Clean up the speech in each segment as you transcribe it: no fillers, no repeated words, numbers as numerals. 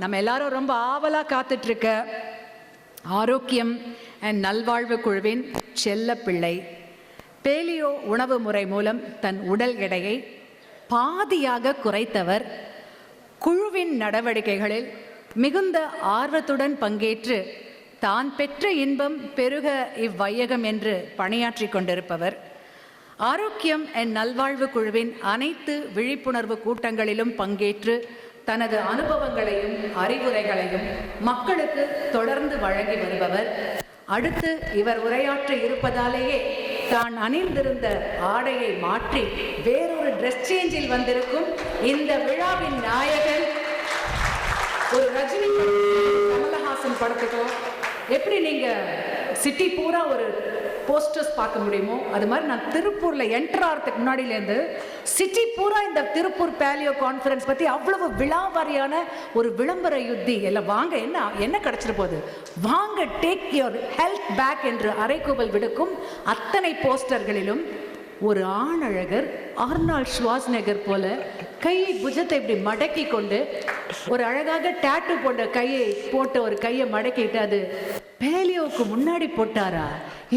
நம்ம எல்லாரும் ரொம்ப ஆவலா காத்துட்டு இருக்க ஆரோக்கியம் அண்ட் நல்வாழ்வு குழுவின் செல்ல பிள்ளை பேலியோ உணவு முறை மூலம் தன் உடல் எடையை பாதியாக குறைத்தவர், குழுவின் நடவடிக்கைகளில் மிகுந்த ஆர்வத்துடன் பங்கேற்று தான் பெற்ற இன்பம் பெருக இவ்வையகம் என்று பணியாற்றி கொண்டிருப்பவர், ஆரோக்கியம் அண்ட் நல்வாழ்வு குழுவின் அனைத்து விழிப்புணர்வு கூட்டங்களிலும் பங்கேற்று தனது அனுபவங்களையும் அறிவுரைகளையும் மக்களுக்கு தொடர்ந்து வழங்கி வருபவர், அடுத்து இவர் உரையாற்ற இருப்பதாலேயே தான் அணிந்திருந்த ஆடையை மாற்றி வேறொரு ட்ரெஸ் சேஞ்சில் வந்திருக்கும் இந்த விழாவின் நாயகன், ஒரு ரஜினி கமலஹாசன் படத்துக்கோ எப்படி நீங்க சிட்டி பூரா ஒரு போஸ்டர்ஸ் பார்க்க முடியுமோ அது மாதிரி நான் திருப்பூர்ல என்டர் ஆகிறதுக்கு முன்னாடியிலேருந்து சிட்டி பூரா இந்த திருப்பூர் பேலியோ கான்ஃபரன்ஸ் பத்தி அவ்வளவு விழாவாரியான ஒரு விளம்பர யுத்தி. எல்லாம் வாங்க, என்ன கிடைச்சிட போகுது, வாங்க டேக் யுவர் ஹெல்த் பேக் என்று அறைகூவல் விடுக்கும் அத்தனை போஸ்டர்களிலும் ஒரு ஆணழகர் ஆர்னால்ட் ஷ்வார்ஸ்நெகர் போல கையை புஜத்தை இப்படி மடக்கி கொண்டு ஒரு அழகாக டாட்டூ போட்ட கையை போட்ட ஒரு கையை மடக்கிட்டு, அது பேலியோவுக்கு முன்னாடி போட்டாரா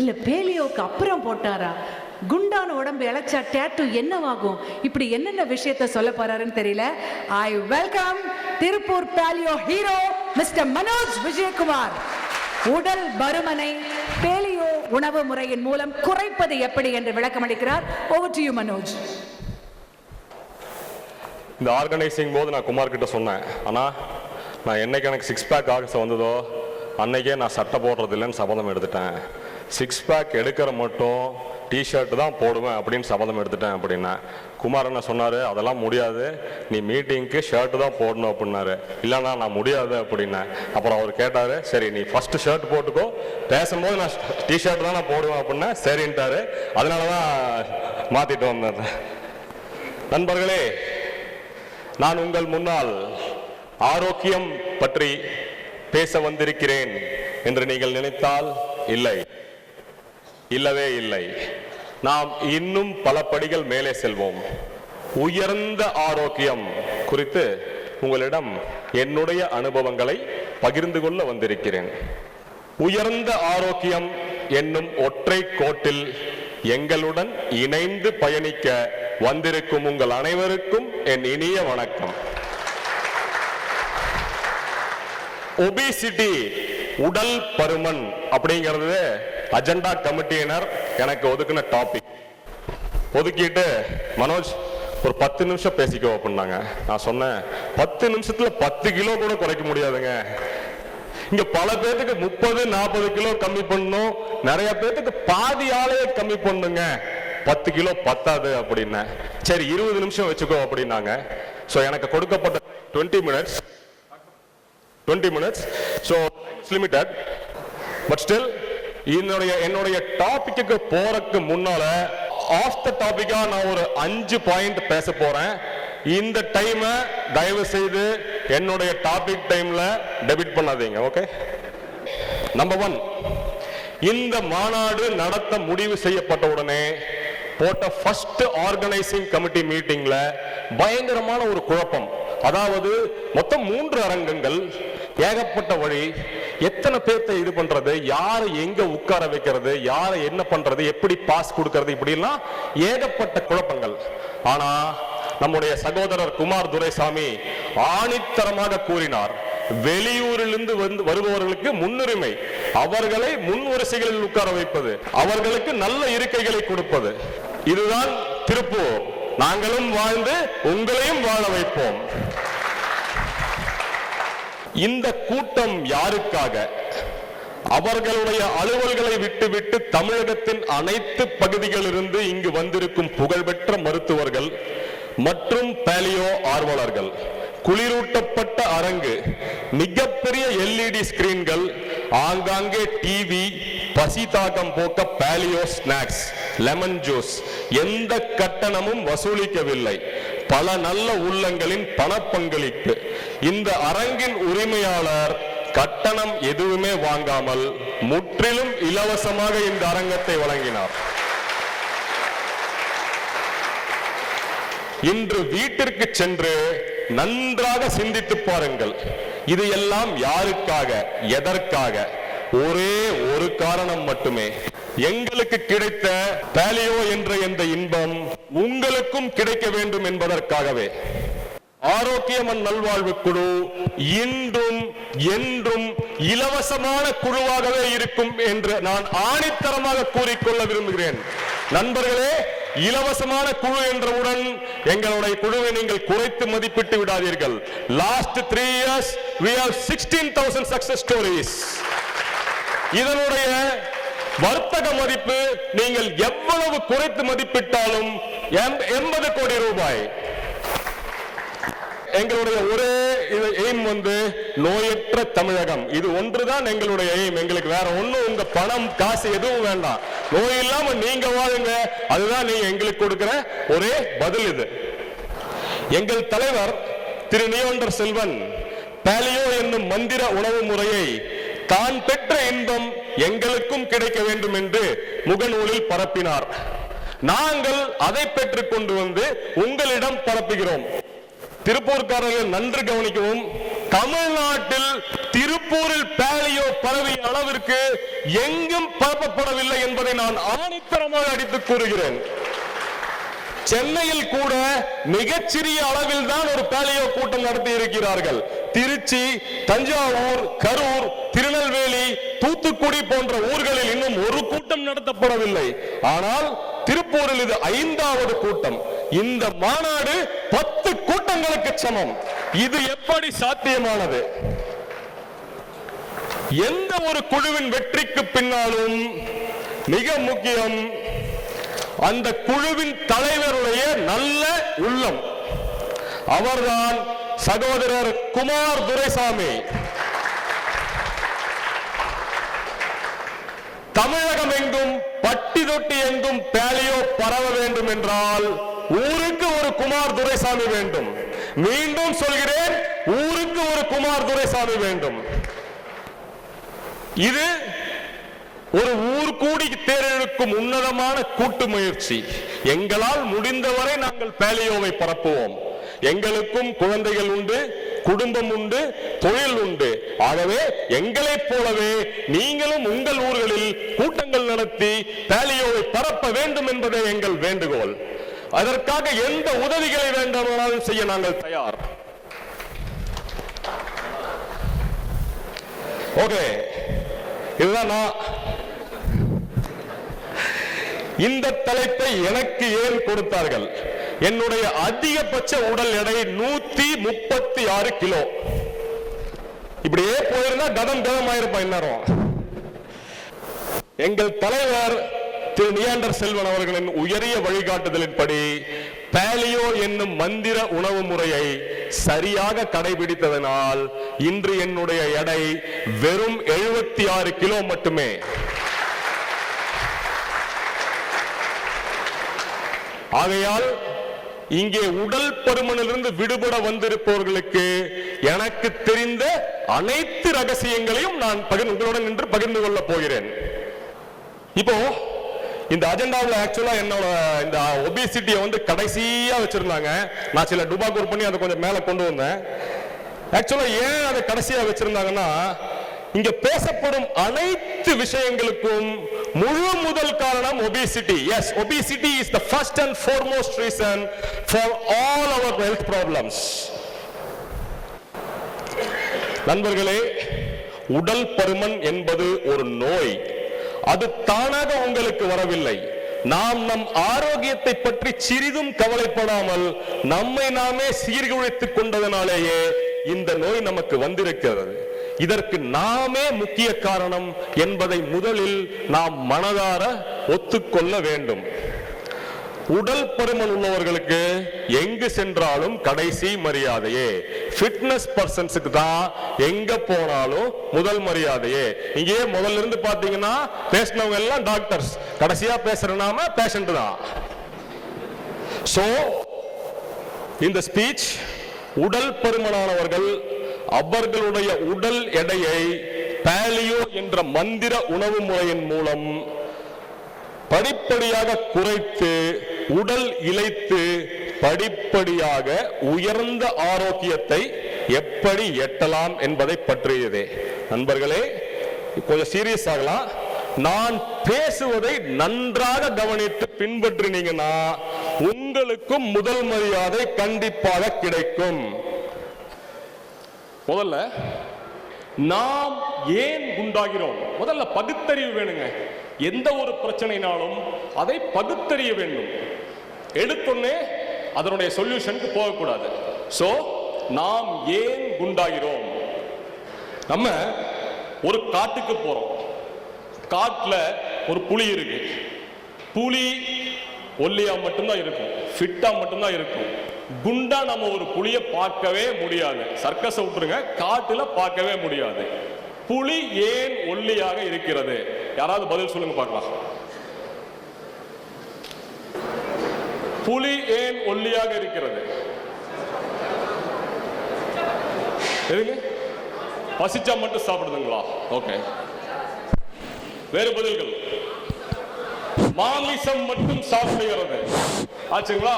இல்ல பேலியோவுக்கு அப்புறம் போட்டாரா, குண்டான உடம்பு இழைச்சா டாட்டூ என்னவாகும், இப்படி என்னென்ன விஷயத்த சொல்ல போறாருன்னு தெரியல. I welcome Tiruppur paleo hero mister Manoj Vijayakumar. உடல் பருமனை பேலியோ உணவு முறையின் மூலம் குறைப்பது எப்படி என்று விளக்கம் அளிக்கிறார். Over to you Manoj. இந்த ஆர்கனைசிங் போது நான் குமார் கிட்ட சொன்னேன், ஆனால் நான் என்னைக்கு எனக்கு 6 பேக் ஆகஸ்ட் வந்ததோ அன்னைக்கே நான் சட்டை போடுறது இல்லைன்னு சபதம் எடுத்துட்டேன். 6 பேக் எடுக்கிற மட்டும் டிஷர்ட் தான் போடுவேன் அப்படின்னு சபதம் எடுத்துட்டேன் அப்படின்னா, குமார் என்ன சொன்னார், அதெல்லாம் முடியாது, நீ மீட்டிங்க்கு ஷர்ட்டு தான் போடணும் அப்படின்னாரு. இல்லைண்ணா நான் முடியாது அப்படின்னேன். அப்புறம் அவர் கேட்டார், சரி நீ ஃபஸ்ட்டு ஷர்ட் போட்டுக்கோ, பேசும்போது நான் டிஷர்ட் தான் நான் போடுவேன் அப்படின்னா சரின்ட்டாரு. அதனால தான் மாற்றிட்டு வந்தேன். நண்பர்களே, நான் உங்கள் முன்னால் ஆரோக்கியம் பற்றி பேச வந்திருக்கிறேன் என்று நீங்கள் நினைத்தால் இல்லை, இல்லவே இல்லை. நாம் இன்னும் பல படிகள் மேலே செல்வோம். உயர்ந்த ஆரோக்கியம் குறித்து உங்களிடம் என்னுடைய அனுபவங்களை பகிர்ந்து கொள்ள வந்திருக்கிறேன். உயர்ந்த ஆரோக்கியம் என்னும் ஒற்றை கோட்டில் எங்களுடன் இணைந்து பயணிக்க வந்திருக்கும் உங்கள் அனைவருக்கும் என் இனிய வணக்கம். ஒபிசிட்டி, உடல் பருமன் அப்படிங்கிறது அஜெண்டா கமிட்டியினர் எனக்கு ஒதுக்குன டாபிக். ஒதுக்கிட்டு மனோஜ் ஒரு 10 நிமிஷம் பேசிக்கோ அப்படின்னாங்க. நான் சொன்னேன், 10 நிமிஷத்துல 10 கிலோ கூட குறைக்க முடியாதுங்க. இங்க பல பேருக்கு 30-40 கிலோ கம்மி பண்ணணும், நிறைய பேருக்கு பாதி ஆளையே கம்மி பண்ணுங்க, 10 கிலோ பத்தாது அப்படின்னா. சரி 20 நிமிஷம் வச்சுக்கோ அப்படின்னாங்க. ஸோ எனக்கு கொடுக்கப்பட்ட 20 minutes, so it's limited. But still என்னுடைய டாபிக்கு போறதுக்கு முன்னால ஆஃப் த டாபிக்கா நான் ஒரு 5 பாயிண்ட் பேச போறேன். இந்த டைம் தயவு செய்து என்னுடைய டாபிக் டைம்ல டெபிட் பண்ணாதீங்க, ஓகே? நம்பர் 1, இந்த மாநாடு நடத்த முடிவு செய்யப்பட்ட உடனே போட்ட ஃபர்ஸ்ட் ஆர்கனைசிங் கமிட்டி மீட்டிங்ல பயங்கரமான ஒரு குழப்பம். அதாவது மொத்தம் 3 அரங்கங்கள், ஏகப்பட்ட வழி, எத்தனை பேர்த்தை இது பண்றது, யாரை எங்க உட்கார வைக்கிறது, யாரை என்ன பண்றது, எப்படி பாஸ் கொடுக்கிறது, இப்படி எல்லாம் ஏகப்பட்ட குழப்பங்கள். ஆனா நம்முடைய சகோதரர் குமார் துரைசாமி ஆணித்தரமாக கூறினார், வெளியூரிலிருந்து வருபவர்களுக்கு முன்னுரிமை, அவர்களை முன் வரிசைகளில் உட்கார வைப்பது, அவர்களுக்கு நல்ல இருக்கைகளை கொடுப்பது. இதுதான் திருப்பூர். நாங்களும் வாழ்ந்து உங்களையும் வாழ வைப்போம். இந்த கூட்டம் யாருக்காக? அவர்களுடைய அலுவல்களை விட்டுவிட்டு தமிழகத்தின் அனைத்து பகுதிகளிலிருந்து இங்கு வந்திருக்கும் புகழ்பெற்ற மருத்துவர்கள் மற்றும் பேலியோ ஆர்வலர்கள், குளிரூட்டப்பட்ட அரங்கு, மிகப்பெரிய LED ஸ்கிரீன்கள், ஆங்காங்கே டிவி, பசி தாகம் போக்க பேலியோ ஸ்நாக்ஸ், லெமன் ஜூஸ், எந்த கட்டணமும் வசூலிக்கவில்லை, பல நல்ல உள்ளங்களின் பணப்பங்களிப்பு. இந்த அரங்கின் உரிமையாளர் கட்டணம் எதுவுமே வாங்காமல் முற்றிலும் இலவசமாக இந்த அரங்கத்தை வழங்கினார். இன்று வீட்டிற்கு சென்று நன்றாக சிந்தித்து பாருங்கள். இது எல்லாம் யாருக்காக, எதற்காக? ஒரே ஒரு காரணம் மட்டுமே. எங்களுக்கு கிடைத்த பாலியோ என்ற இந்த இன்பம் உங்களுக்கும் கிடைக்க வேண்டும் என்பதற்காகவே. ஆரோக்கியம் நல்வாழ்வு குழு இன்றும் என்றும் இலவசமான குழுவாகவே இருக்கும் என்று நான் ஆணித்தரமாக கூறிக்கொள்ள விரும்புகிறேன். நண்பர்களே, இலவசமான குழு என்றவுடன் எங்களுடைய குழுவை நீங்கள் குறைத்து மதிப்பிட்டு விடாதீர்கள். Last 3 years we have 16,000 success stories. இதனுடைய வர்த்தக மதிப்பு நீங்கள் எவ்வளவு குறைத்து மதிப்பிட்டாலும் 80 கோடி ரூபாய். எங்களுடைய ஒரே எய்ம் நோயற்ற தமிழகம். இது ஒன்றுதான் எங்களுடைய எய்ம். எங்களுக்கு வேற ஒண்ணும் உங்க பணம் காசு எதுவும் வேண்டாம். நோய் இல்லாம நீங்க வாழுங்க, அதுதான் நீங்க எங்களுக்கு கொடுக்கிற ஒரே பதில். இது எங்கள் தலைவர் திரு நியோண்டர் செல்வன் பாலியோ என்னும் மந்திர உணவு முறையை தான் பெற்ற இன்பம் எங்களுக்கும் கிடைக்க வேண்டும் என்று முகநூலில் பரப்பினார். நாங்கள் அதை பெற்றுக் கொண்டு வந்து உங்களிடம் பரப்புகிறோம். திருப்பூர்காரர்கள் நன்று கவனிக்கவும். தமிழ்நாட்டில் திருப்பூரில் பாலியோ பரவிய அளவிற்கு எங்கும் பரப்பப்படவில்லை என்பதை நான் ஆணித்தரமாக அடித்துக் கூறுகிறேன். சென்னையில் கூட மிகச்சிறிய அளவில் தான் ஒரு பாலியோ கூட்டம் நடத்தி இருக்கிறார்கள். திருச்சி, தஞ்சாவூர், கரூர், திருநெல்வேலி, தூத்துக்குடி போன்ற ஊர்களில் இன்னும் ஒரு கூட்டம் நடத்தப்படவில்லை. ஆனால் திருப்பூரில் இது 5வது கூட்டம். இந்த மாநாடு 10 கூட்டங்களுக்கு சமம். இது எப்படி சாத்தியமானது? எந்த ஒரு குழுவின் வெற்றிக்கு பின்னாலும் மிக முக்கியம் அந்த குழுவின் தலைவருடைய நல்ல உள்ளம். அவர்தான் சகோதரர் குமார் துரைசாமி. தமிழகம் எங்கும் பட்டி தொட்டி எங்கும் பாலியோ பரவ வேண்டும் என்றால் ஊருக்கு ஒரு குமார் துரைசாமி வேண்டும். மீண்டும் சொல்கிறேன், ஊருக்கு ஒரு குமார் துரைசாமி வேண்டும். இது ஒரு ஊர் கூடி தேர்ந்தெடுக்கும் உன்னதமான கூட்டு முயற்சி. எங்களால் முடிந்தவரை நாங்கள் பாலியோவை பரப்புவோம். எங்களுக்கும் குழந்தைகள் உண்டு, குடும்பம் உண்டு, தொழில் உண்டு. ஆகவே எங்களைப் போலவே நீங்களும் உங்கள் ஊர்களில் கூட்டங்கள் நடத்தி பாலியோவை பரப்ப வேண்டும் என்பதே எங்கள் வேண்டுகோள். அதற்காக எந்த உதவிகளை வேண்டுமானாலும் செய்ய நாங்கள் தயார். ஓகே, இதுதான் இந்த தலைப்பை எனக்கு ஏன் கொடுத்தார்கள்? என்னுடைய அதிகபட்ச உடல் எடை 136 கிலோ. இப்படியே போயிருந்தா கதம் ஆயிருப்பான் இந்நேரம். எங்கள் தலைவர் திரு நியாண்டர் செல்வன் அவர்களின் உயரிய வழிகாட்டுதலின்படி பாலியோ என்னும் மந்திர உணவு முறையை சரியாக கடைபிடித்ததனால் இன்று என்னுடைய எடை வெறும் 76 கிலோ மட்டுமே. ஆகையால் இங்கே உடல் பருமனிலிருந்து விடுபட வந்திருப்பவர்களுக்கு எனக்கு தெரிந்த அனைத்து ரகசியங்களையும் நான் உங்களுடன் நின்று பகிர்ந்து கொள்ள போகிறேன். இப்போ இந்த அஜெண்டாவில் ஆக்சுவலா என்னோட இந்த ஒபிசிட்டியை கடைசியா வச்சிருந்தாங்க. நான் சில டுபாக்கூர் பண்ணி அதை கொஞ்சம் மேல கொண்டு வந்தேன். ஆக்சுவலா ஏன் அதை கடைசியா வச்சிருந்தாங்கன்னா, இங்க பேசப்படும் அனைத்து விஷயங்களுக்கும் முதல் காரணம் obesity. Yes, obesity is the first and foremost reason for all our health problems. நண்பர்களே, உடல் பருமன் என்பது ஒரு நோய். அது தானாக உங்களுக்கு வரவில்லை. நாம் நம் ஆரோக்கியத்தை பற்றி சிறிதும் கவலைப்படாமல் நம்மை நாமே சீர்குலைத்துக் கொண்டதனாலேயே இந்த நோய் நமக்கு வந்திருக்கிறது. இதற்கு நாமே முக்கிய காரணம் என்பதை முதலில் நாம் மனதார ஒத்துக்கொள்ள வேண்டும். உடல் பருமன் உள்ளவர்களுக்கு எங்கு சென்றாலும் கடைசி மரியாதையே. ஃபிட்னஸ் பர்சன்ஸுக்கு தான் எங்க போனாலும் முதல் மரியாதையே. இங்கே முதல்ல இருந்து பாத்தீங்கன்னா பேசினவங்க எல்லாம் டாக்டர்ஸ், கடைசியா பேசுற நாம பேஷண்ட் தான். சோ இந்த ஸ்பீச் உடல் பருமனானவர்கள் அவர்களுடைய உடல் எடையை பாலியோ என்ற மந்திர உணவு முறையின் மூலம் படிப்படியாக குறைத்து உடல் இளைத்து படிப்படியாக உயர்ந்த ஆரோக்கியத்தை எப்படி எட்டலாம் என்பதை பற்றியதே. நண்பர்களே, கொஞ்சம் சீரியஸ் ஆகலாம். நான் பேசுவதை நன்றாக கவனித்து பின்பற்றினீங்கன்னா உங்களுக்கும் முதல் மரியாதை கண்டிப்பாக கிடைக்கும். முதல்ல நாம் ஏன் குண்டாகிறோம், முதல்ல பகுத்தறிவு வேணுங்க. எந்த ஒரு பிரச்சனைனாலும் அதை பகுத்தறிய வேண்டும். எடுத்தோன்னே அதனுடைய சொல்யூஷனுக்கு போகக்கூடாது. சோ நாம் ஏன் குண்டாகிறோம்? நம்ம ஒரு காட்டுக்கு போறோம். காட்டுல ஒரு புலி இருக்கு. புலி ஒல்லியா மட்டும்தான் இருக்கும், ஃபிட்டா மட்டும்தான் இருக்கும். குண்டா நம்ம ஒரு புலியை பார்க்கவே முடியாது. சர்க்கஸை விட்டுருங்க, காட்டுல பார்க்கவே முடியாது. புலி ஏன் ஒல்லியாக இருக்கிறது? யாராவது பதில் சொல்லுங்க பார்க்கலாம். புலி ஏன் ஒல்லியாக இருக்கிறது? பசிச்சா மட்டும் சாப்பிடுதுங்களா? ஓகே, வேறு பதில்கள்? மாமிசம் மட்டும் சாப்பிடுகிறது ஆச்சுங்களா?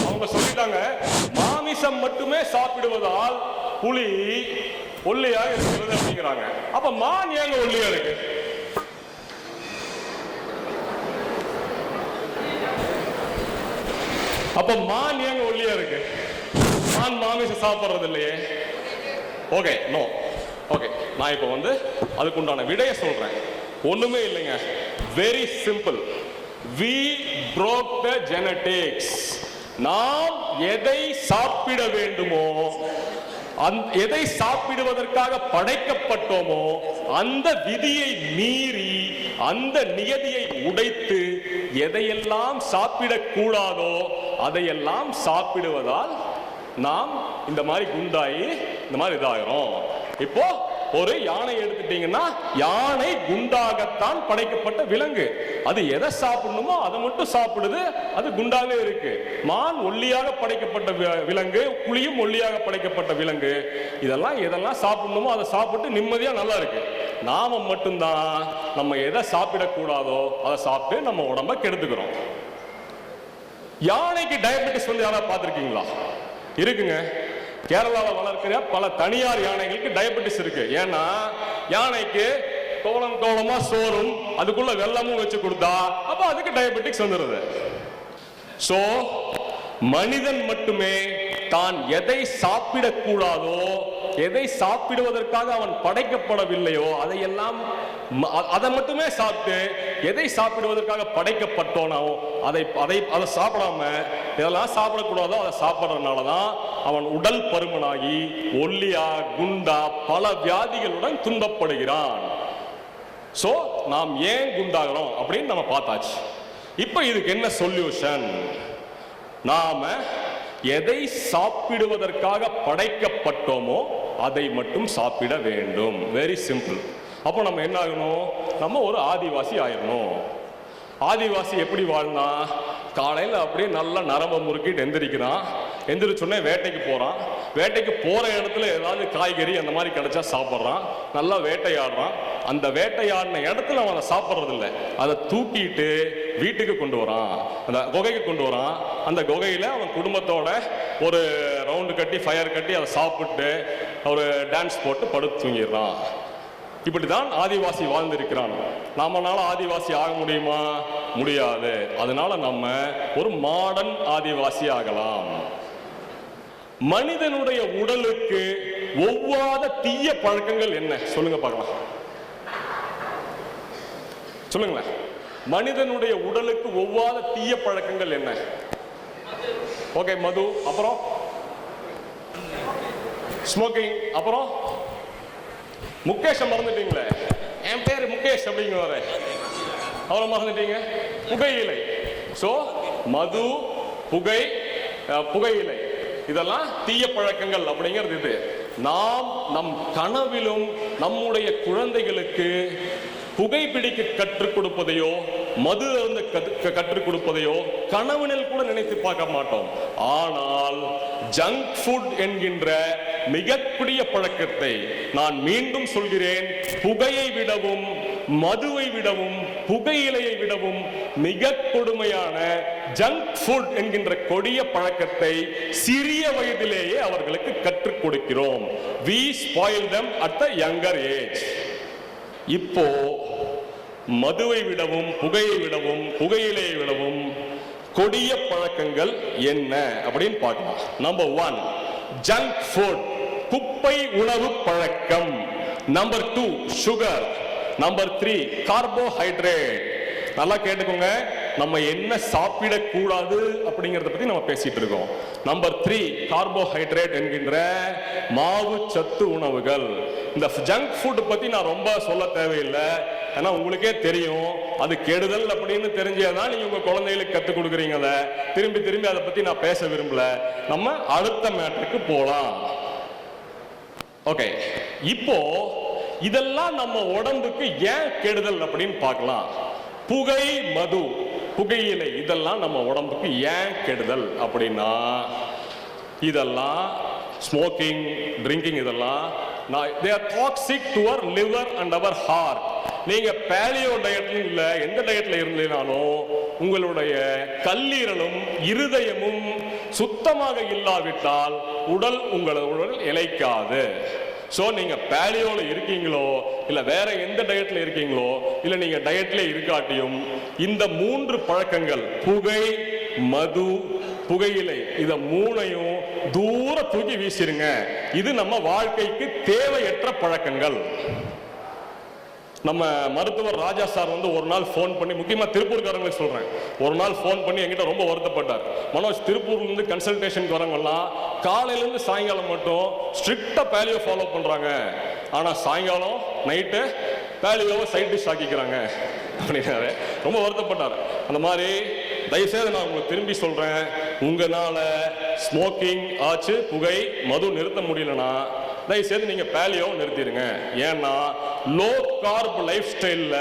அவங்க சொல்லிட்டாங்க மாமிசம் மட்டுமே சாப்பிடுவதால் புலி ஒல்லியாக இருக்கிறது அப்படிங்கிறாங்க. அப்ப மான் ஏங்க ஒல்லியா இருக்கு? அப்ப மான் ஏங்க ஒல்லியா இருக்கு? மான் மாமிசம் சாப்பிடுறது இல்லையே. Okay, no. ஓகே, நான் இப்ப அதுக்கு உண்டான விடைய சொல்றேன். ஒண்ணுமே இல்லைங்க, very simple. we broke the genetics. நாம் எதை சாப்பிட வேண்டுமோ, எதை சாப்பிடுவதற்காக படைக்கப்பட்டோமோ அந்த விதியை மீறி, அந்த நியதியை உடைத்து எதையெல்லாம் சாப்பிடக்கூடாதோ அதையெல்லாம் சாப்பிடுவதால் நாம் இந்த மாதிரி குண்டாயி இந்த மாதிரி இதாகிறோம். இப்போ ஒரு யானை எடுத்துட்டீங்கன்னா யானை குண்டாகத்தான் படைக்கப்பட்ட விலங்கு. அது எதை சாப்பிடணுமோ அதை மட்டும் சாப்பிடுது, அது குண்டாவே இருக்கு. மான் ஒல்லியாக படைக்கப்பட்ட விலங்கு, புலியும் ஒல்லியாக படைக்கப்பட்ட விலங்கு. இதெல்லாம் எதெல்லாம் சாப்பிடணுமோ அதை சாப்பிட்டு நிம்மதியா நல்லா இருக்கு. நாம மட்டும்தான் நம்ம எதை சாப்பிடக்கூடாதோ அதை சாப்பிட்டு நம்ம உடம்ப கெடுத்துக்கிறோம். யானைக்கு டயபெட்டிஸ் யாராவது பார்த்திருக்கீங்களா? இருக்குங்க. கேரளாவில் வளர்க்கிற பல தனியார் யானைகளுக்கு டயபெட்டிஸ் இருக்கு. ஏன்னா யானைக்கு கோலமா சோறும் அதுக்குள்ள வெள்ளமும் வச்சு கொடுத்தா அப்ப அதுக்கு டயபெட்டிக்ஸ் வந்துடுது. சோ மனிதன் மட்டுமே தான் எதை சாப்பிடக்கூடாதோ, எதை சாப்பிடுவதற்காக அவன் படைக்கப்படவில்லையோ அதை மட்டுமே சாப்பிட்டு, எதை சாப்பிடுவதற்காக படைக்கப்பட்டோனோ அதை சாப்பிடாம இதெல்லாம் சாப்பிடக்கூடாதோ அதை சாப்பிட்றதுனாலதான் அவன் உடல் பருமனாகி ஒல்லியா குண்டா பல வியாதிகளுடன் துன்பப்படுகிறான். சோ நாம் ஏன் குண்டாகிறோம் அப்படின்னு நம்ம பார்த்தாச்சு. இப்ப இதுக்கு என்ன சொல்யூஷன்? நாம எதை சாப்பிடுவதற்காக படைக்கப்பட்டோமோ அதை மட்டும் சாப்பிட வேண்டும். Very simple. அப்போ நம்ம என்ன ஆகணும்? நம்ம ஒரு ஆதிவாசி ஆயிடணும். ஆதிவாசி எப்படி வாழ்ந்தா? காலையில் அப்படியே நல்லா நரம்பை முறுக்கிட்டு எந்திரிக்கிறான். எந்திரிச்சோடனே வேட்டைக்கு போகிறான். வேட்டைக்கு போகிற இடத்துல ஏதாவது காய்கறி அந்த மாதிரி கிடைச்சா சாப்பிட்றான். நல்லா வேட்டையாடுறான். அந்த வேட்டையாடின இடத்துல அவன் அதை சாப்பிட்றதில்ல, அதை தூக்கிட்டு வீட்டுக்கு கொண்டு வரான், அந்த குகைக்கு கொண்டு வரான். அந்த குகையில் அவன் குடும்பத்தோட ஒரு ரவுண்டு கட்டி ஃபயர் கட்டி அதை சாப்பிட்டு ஒரு டான்ஸ் போட்டு படுத்து தூங்கிடுறான். இப்படிதான் ஆதிவாசி வாழ்ந்திருக்கிறான். நாமனால ஆதிவாசி ஆக முடியுமா? முடியாது. அதனால நம்ம ஒரு மாடர்ன் ஆதிவாசி ஆகலாம். மனிதனுடைய உடலுக்கு ஒவ்வாத தீய பழக்கங்கள் என்ன சொல்லுங்க பார்க்கலாம். சொல்லுங்களேன். மனிதனுடைய உடலுக்கு ஒவ்வாத தீய பழக்கங்கள் என்ன? ஓகே, மது, அப்புறம் ஸ்மோக்கிங், அப்புறம் முகேஷ் மறந்துட்டீங்களே. என் பேர் முகேஷ் அப்படிங்கிறவரை அவரை மறந்துட்டீங்க. புகையிலை. சோ மது, புகையிலை இதெல்லாம் தீய பழக்கங்கள் அப்படிங்கிறது. இது நாம் நம் கனவிலும் நம்முடைய குழந்தைகளுக்கு புகைப்பிடிக்க கற்றுக் கொடுப்பதையோ மது அருந்த கற்றுக் கொடுப்பதையோ கனவினில் கூட நினைத்து பார்க்க மாட்டோம். ஆனால் ஜங்க் ஃபுட் என்கின்ற மிகப்பெரிய பழக்கத்தை நான் மீண்டும் சொல்கிறேன், புகையை விடவும் மதுவை விடவும் புகையிலையை விடவும் மிக கொடுமையான ஜங்க் ஃபுட் என்கின்ற கொடிய பழக்கத்தை சிறிய வயதிலேயே அவர்களுக்கு கற்றுக் கொடுக்கிறோம். we spoil them at the younger age. இப்போ மதுவை விடவும் புகையிலையை விடவும் கொடிய பழக்கங்கள் என்ன அப்படின்னு பார்க்கலாம். நம்பர் 1 ஜங்க் ஃபுட், குப்பை உணவு பழக்கம். Number 2 sugar. Number 3 carbohydrate. நல்லா கேட்டுக்கோங்க, நம்ம என்ன சாப்பிடக்கூடாது அப்படிங்கறத பத்தி நம்ம பேசிட்டு இருக்கோம். நம்பர் 3 கார்போஹைட்ரேட் என்கின்ற மாவு சத்து உணவுகள். இந்த ஜங்க் ஃபுட் பத்தி நான் ரொம்ப சொல்ல தேவையில்லை, ஏன்னா உங்களுக்கே தெரியும் அது கெடுதல் அப்படின்னு தெரிஞ்சதான் நீங்க உங்க குழந்தைகளுக்கு கற்றுக் கொடுக்குறீங்க. திரும்பி அதை பத்தி நான் பேச விரும்பல. நம்ம அடுத்த மேட்டருக்கு போலாம். ஓகே, இப்போ இதெல்லாம் நம்ம உடம்புக்கு ஏன் கெடுதல் அப்படின்னு பார்க்கலாம். புகை, மது, புகையிலை இதெல்லாம் நம்ம உடம்புக்கு ஏன் கெடுதல் அப்படின்னா, இதெல்லாம் ஸ்மோக்கிங், ட்ரிங்கிங் இதெல்லாம் they are toxic to our liver and our heart. நீங்க பேலியோ டயட்ல இல்ல எந்த டயட்ல இருந்தீங்கனாலும் உங்களுடைய கல்லீரலும் இருதயமும் சுத்தமாக இல்லாவிட்டால் உங்கள் இளைக்காது. சோ நீங்க பேலியோல இருக்கீங்களோ இல்ல வேற எந்த டயட்ல இருக்கீங்களோ இல்ல நீங்க டயட்ல இருக்காட்டியும் இந்த 3 பழக்கங்கள் புகை, மது, புகையிலை இத 3ஐயும் தூர தூக்கி வீசிருங்க. இது நம்ம வாழ்க்கைக்கு தேவையற்ற பழக்கங்கள். நம்ம மருத்துவர் ராஜா சார் ஒரு நாள் போன் பண்ணி, முக்கியமா திருப்பூர்காரங்களுக்கு சொல்றேன், ஒரு நாள் போன் பண்ணி என்கிட்ட ரொம்ப வருத்தப்பட்டார். மனோஜ், திருப்பூர்ல இருந்து கன்சல்டேஷன் வரவங்கலாம் காலையில இருந்து சாயங்காலம் மட்டும் ஸ்ட்ரிக்டா பேலியோ ஃபாலோ பண்றாங்க, ஆனா சாயங்காலம் நைட்டு பேலியோவை சைட் டிஷ் ஆக்கிக்கிறாங்க அப்படின்னாரு. ரொம்ப வருத்தப்பட்டார். அந்த மாதிரி தயவுசெய்து நான் உங்களுக்கு திரும்பி சொல்றேன், உங்களால ஸ்மோக்கிங் ஆச்சு, புகை, மது நிறுத்த முடியலன்னா தயவுசெய்து நீங்க பேலியோ நிறுத்திடுங்க. ஏன்னா லோ கார்ப் லைஃப் ஸ்டைல்ல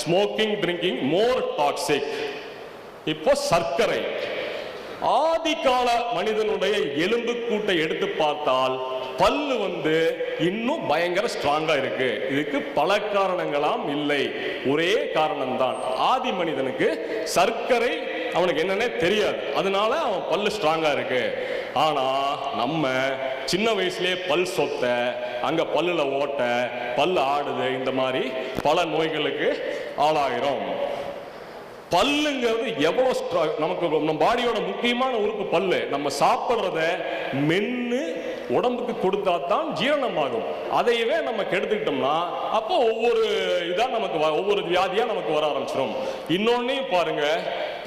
ஸ்மோக்கிங், ட்ரிங்கிங் மோர் டாக்ஸிக். இப்போ சர்க்கரை, ஆதிகால மனிதனுடைய எலும்பு கூட்டை எடுத்து பார்த்தால் பல்லு இன்னும் பயங்கர ஸ்ட்ராங்கா இருக்கு. இதுக்கு பல காரணங்களாம் இல்லை, ஒரே காரணம் தான். ஆதி மனிதனுக்கு சர்க்கரை அவனுக்கு என்னன்னே தெரியாது, அதனால அவன் பல்லு ஸ்ட்ராங்கா இருக்கு. ஆனா நம்ம சின்ன வயசுலயே பல் சொத்த, அங்க பல்லுல ஓட்ட, பல்லு ஆடுது, இந்த மாதிரி பல நோய்களுக்கு ஆளாகிறோம். பல்லுங்கிறது எவ்வளவு நமக்கு நம்ம பாடியோட முக்கியமான உறுப்பு பல்லு. நம்ம சாப்பிடுறத மென்னு உடம்புக்கு கொடுத்தா தான் ஜீரணமாகும். அதையவே நம்ம கெடுத்துக்கிட்டோம்னா அப்போ ஒவ்வொரு இதா நமக்கு ஒவ்வொரு வியாதியா நமக்கு வர ஆரம்பிச்சிடும். இன்னொன்னையும் பாருங்க,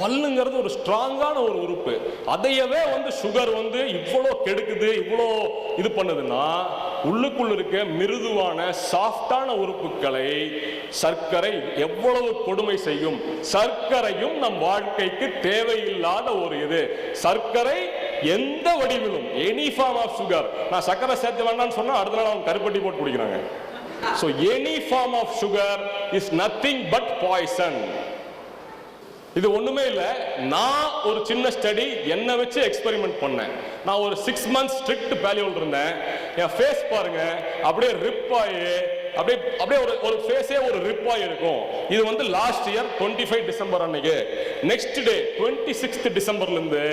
பல்லுங்கிறது ஒரு ஸ்ட்ராங்கான ஒரு உறுப்பு, அதையவே சுகர் இவ்வளோ கெடுக்குது, இவ்வளோ இது பண்ணுதுன்னா உள்ளுக்குள்ள இருக்க மிருதுவான சாஃப்டான உறுப்புகளை சர்க்கரை எவ்வளவு கொடுமை செய்யும். சர்க்கரையும் நம் வாழ்க்கைக்கு தேவையில்லாத ஒரு இது. சர்க்கரை எந்த வடிவிலும், எனி ஃபார்ம் ஆஃப் சுகர், நான் சர்க்கரை சேர்த்து வேண்டாம்னு சொன்னா அடுத்த நாள் அவங்க கருப்பட்டி போட்டு குடிக்கிறாங்க. So any form of sugar is nothing but poison. இது ஒண்ணுமே இல்ல. நான் ஒரு சின்ன ஸ்டடி என்ன வச்சு எக்ஸ்பெரிமெண்ட் பண்ணேன். நான் ஒரு 6 months ஸ்ட்ரிக்ட் பேலியோல இருந்தேன். என் ஃபேஸ் பாருங்க, அப்படியே ரிப் ஆயி அப்படியே ஒரு ஃபேஸே ஒரு ரிப் ஆயி இருக்கும். இது லாஸ்ட் இயர் 25 டிசம்பர் அன்னைக்கு. நெக்ஸ்ட் டே 26 டிசம்பர்ல இருந்து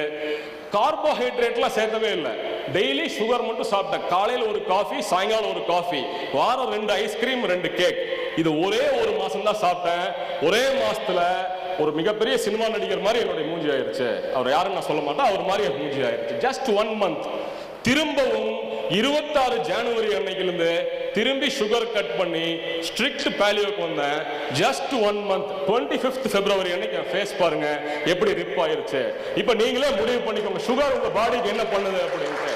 கார்போஹைட்ரேட்லாம் சேர்த்தவே இல்லை, டெய்லி சுகர் மட்டும் சாப்பிட்டேன். காலையில் ஒரு காஃபி, சாயங்காலம் ஒரு காஃபி, வாரம் 2 ஐஸ்கிரீம் 2 கேக். இது ஒரே ஒரு மாசம் தான் சாப்பிட்டேன். ஒரே மாசத்துல ஒரு மிகப்பெரிய சினிமா நடிகர் மாதிரி என்னுடைய மூஞ்சி ஆயிருச்சு. அவர் யாருன்னு நான் சொல்ல மாட்டேன், அவர் மாதிரி மூஞ்சி ஆயிருச்சு. Just 1 month. திரும்பவும் 26 ஜனவரி அன்னைக்கிலிருந்து திரும்பி சுகர் கட் பண்ணி ஸ்ட்ரிக்ட் பேலியோக்கு வந்தேன். Just 1 month. 25th February அன்னைக்கு என் ஃபேஸ் பாருங்க எப்படி ரிப் ஆயிருச்சு. இப்ப நீங்களே முடிவு பண்ணிக்கோங்க சுகர் உங்க பாடிக்கு என்ன பண்ணுது அப்படின்ட்டு.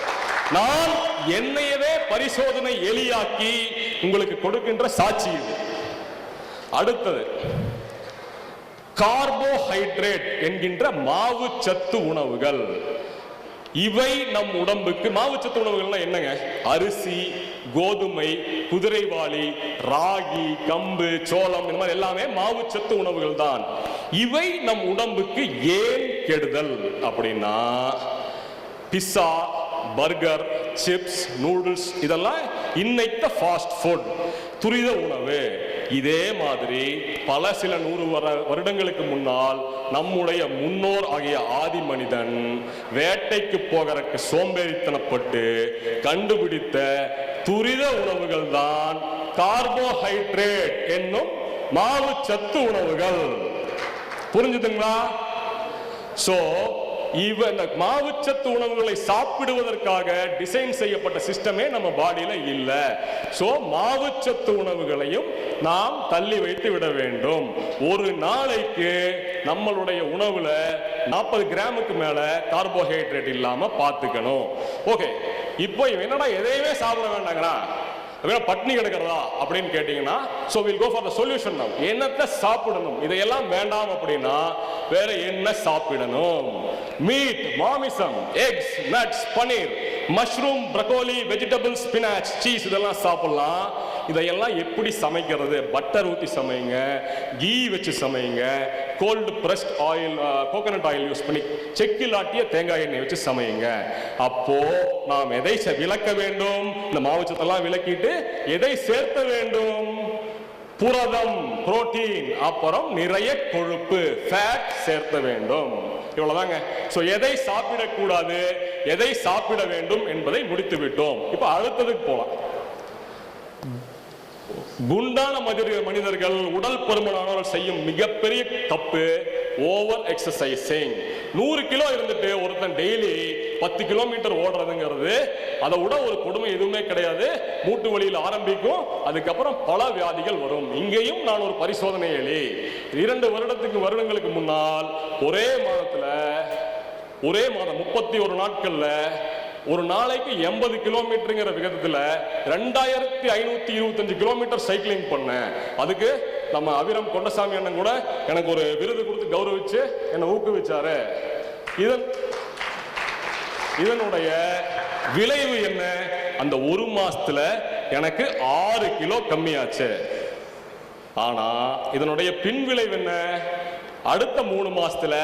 நான் என்னையவே பரிசோதனை எளியாக்கி உங்களுக்கு கொடுக்கின்ற சாட்சி இது. அடுத்தது கார்போஹைட்ரேட் என்கின்ற மாவு சத்து உணவுகள். இவை நம் உடம்புக்கு, மாவுச்சத்து உணவுகள்னா என்னங்க? அரிசி, கோதுமை, குதிரைவாளி, ராகி, கம்பு, சோளம், இந்த மாதிரி எல்லாமே மாவுச்சத்து உணவுகள் தான். இவை நம் உடம்புக்கு ஏன் கெடுதல் அப்படின்னா, பிஸ்ஸா, பர்கர், சிப்ஸ், நூடுல்ஸ் இதெல்லாம் இன்னைக்கு ஃபாஸ்ட் ஃபுட், துரித உணவு. இதே மாதிரி பல சில 100 வருடங்களுக்கு முன்னால் நம்முடைய முன்னோர் ஆகிய ஆதி மனிதன் வேட்டைக்கு போகிறதுக்கு சோம்பேறித்தனப்பட்டு கண்டுபிடித்த துரித உணவுகள் தான் கார்போஹைட்ரேட் என்னும் மாவு சத்து உணவுகள். புரிஞ்சுதுங்களா? சோ இந்த மாவுச்சத்து உணவுகளை சாப்பிடுவதற்காக டிசைன் செய்யப்பட்ட சிஸ்டமே நம்ம பாடியில இல்ல. சோ மாவுச்சத்து உணவுகளையும் நாம் தள்ளி வைத்து விட வேண்டும். ஒரு நாளைக்கு நம்மளுடைய உணவுல 40 கிராமுக்கு மேல கார்போஹைட்ரேட் இல்லாம பார்த்துக்கணும். ஓகே, இப்போ என்னடா எதையுமே சாப்பிட வேண்டாங்களா, பட்னி கிடக்கிறதா அப்படின்னு கேட்டீங்கன்னா, so we'll go for the solution now. என்னத்தை சாப்பிடணும், இதையெல்லாம் வேண்டாம் அப்படின்னா வேற என்ன சாப்பிடணும்? மீட், மாமிசம், eggs, nuts, paneer, mushroom, broccoli, vegetables, spinach, cheese இதெல்லாம் சாப்பிடலாம். இதையெல்லாம் எப்படி சமைக்கிறது? பட்டர் ஊற்றி சமைங்க, கீ வச்சு சமைங்க, cold pressed oil, coconut oil use பண்ணி செக்கில் ஆட்டிய தேங்காய் எண்ணெய் வச்சு சமைங்க. அப்போ நாம் எதை விளக்க வேண்டும்? இந்த மாவுச்சத்தெல்லாம் விளக்கிட்டு எதை சேர்த்த வேண்டும்? புரதம், புரோட்டீன், அப்புறம் நிறைய கொழுப்பு, ஃபேட் சேர்த்த வேண்டும். இவ்வளவுதாங்க. சோ எதை சாப்பிடக்கூடாது, எதை சாப்பிட வேண்டும் என்பதை முடித்து விட்டோம். இப்ப அடுத்ததுக்கு போலாம். குண்டான மனிதர்கள், உடல் பருமனானவர்கள் செய்யும் மிகப்பெரிய தப்பு ஓவர் எக்ஸசைசிங். 100 கிலோ இருந்துட்டு ஒருத்தன் டெய்லி 10 கிலோமீட்டர் ஓடுறதுங்கிறது அதை விட ஒரு கொடுமை எதுவுமே கிடையாது. மூட்டு வலியில் ஆரம்பிக்கும், அதுக்கப்புறம் பல வியாதிகள் வரும். இங்கேயும் நான் ஒரு பரிசோதனை எழுதி 2 வருடங்களுக்கு முன்னால் ஒரே மாதம் 31 நாட்கள்ல ஒரு நாளைக்கு 80 கிலோமீட்டருங்கிற விகிதத்தில் 2525 கிலோமீட்டர் சைக்கிளிங் பண்ணேன். அதுக்கு நம்ம அபிரம் கொண்டசாமி அண்ணன் கூட எனக்கு ஒரு விருது கொடுத்து கௌரவிச்சு என்னை ஊக்குவிச்சாரு. இதனுடைய விளைவு என்ன? அந்த ஒரு மாசத்துல எனக்கு 6 கிலோ கம்மியாச்சு. ஆனா இதனுடைய பின் விளைவு என்ன? அடுத்த 3 மாசத்துல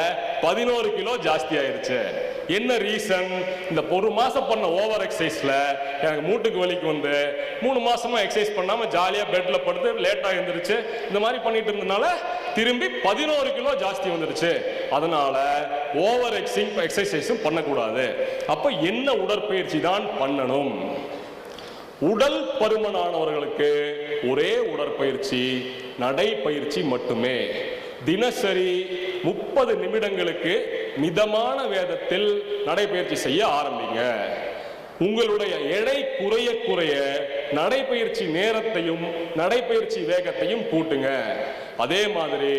11 கிலோ ஜாஸ்தி ஆயிருச்சு. என்ன ரீசன்? இந்த ஒரு மாசம் பண்ண ஓவர் எக்ஸசைஸ்ல எனக்கு மூட்டுக்கு வலிக்கு வந்து 3 மாசமா எக்ஸசைஸ் பண்ணாம ஜாலியா பெட்ல படுத்து லேட்டா எழுந்திருச்சு. இந்த மாதிரி பண்ணிட்டு இருந்தனால திரும்பி 11 கிலோ ஜாஸ்தி வந்துருச்சு. அதனால ஓவர் எக்ஸசைஸும் பண்ணக்கூடாது. அப்ப என்ன உடற்பயிற்சி தான் பண்ணணும்? உடல் பருமனானவர்களுக்கு ஒரே உடற்பயிற்சி நடைப்பயிற்சி மட்டுமே. தினசரி 30 நிமிடங்களுக்கு மிதமான வேகத்தில் நடைபயிற்சி செய்ய ஆரம்பிங்க. உங்களுடைய எடை குறைய குறைய நடைபயிற்சி நேரத்தையும் நடைபயிற்சி வேகத்தையும் கூட்டுங்க. அதே மாதிரி